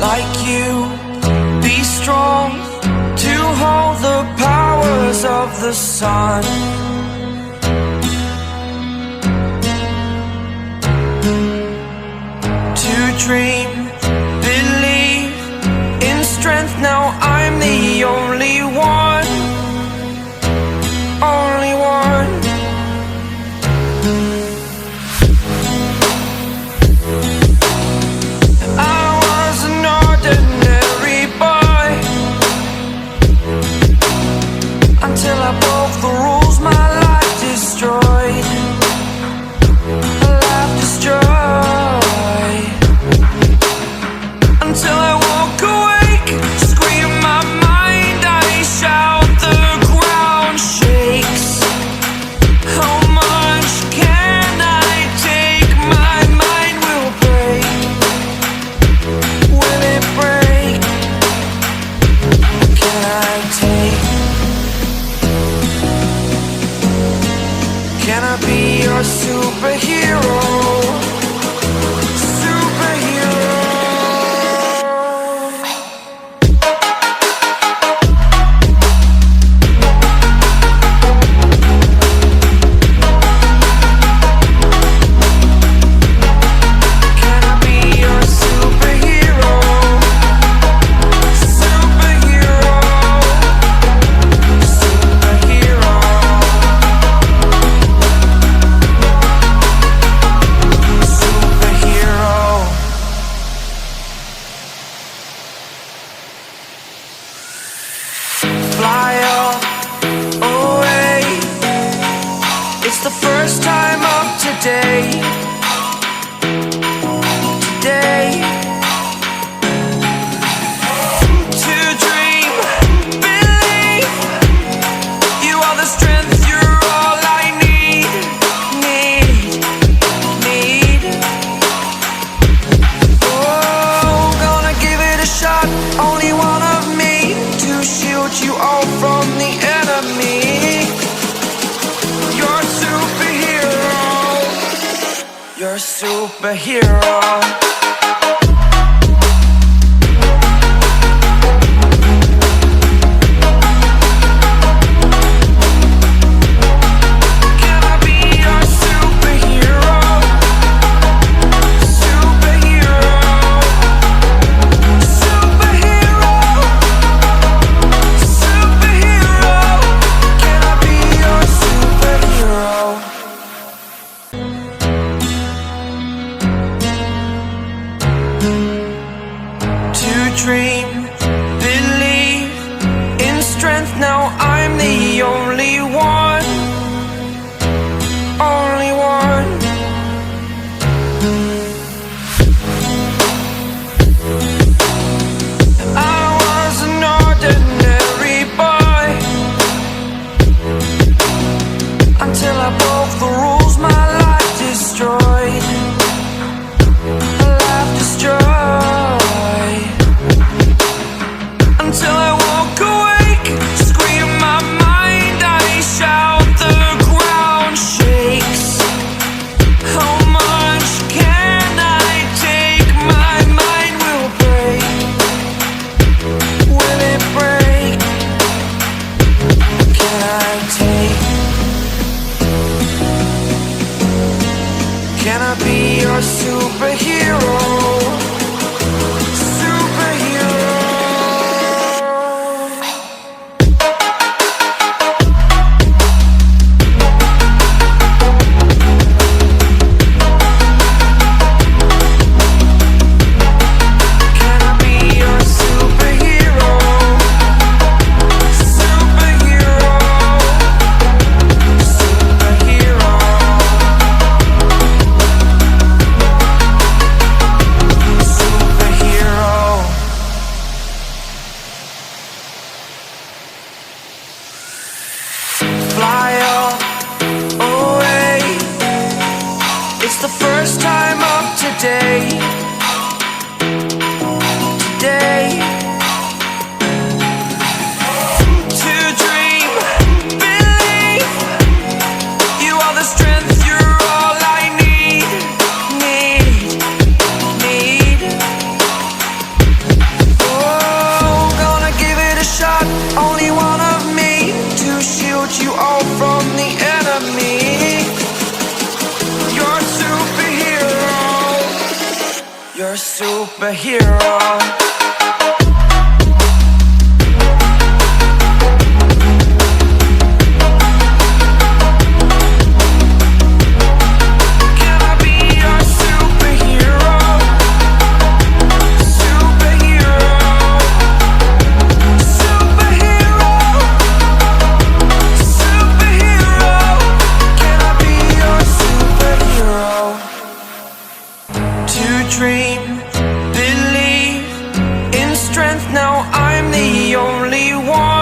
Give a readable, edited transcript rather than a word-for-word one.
like you, be strong to hold the powers of the sun. To dream, believe in strength, now I'm the only one, only one. I was an ordinary boy until I broke the rules, my life destroyed, a life destroyed. Until I walk awake, scream my mind, I shout, the ground shakes. How much can I take? My mind will break. Will it break? Can I take? Can I be your superhero? Fly up away. It's the first time of today. Today. To dream, believe. You are the strength, you're all I need. Oh, gonna give it a shot. Only one of me to shield you all from the enemy. You're a superhero. You're a superhero. Can I be your superhero? Superhero. Superhero. Superhero. Can I be your superhero? To dream, believe in strength, now I'm the only one, only one. I was an ordinary boy until I broke the rules, my life destroyed, a life destroyed. You're a superhero. Can I be your superhero? Superhero. Superhero. Superhero. Can I be your superhero? To dream, believe in strength. Now I'm the only one.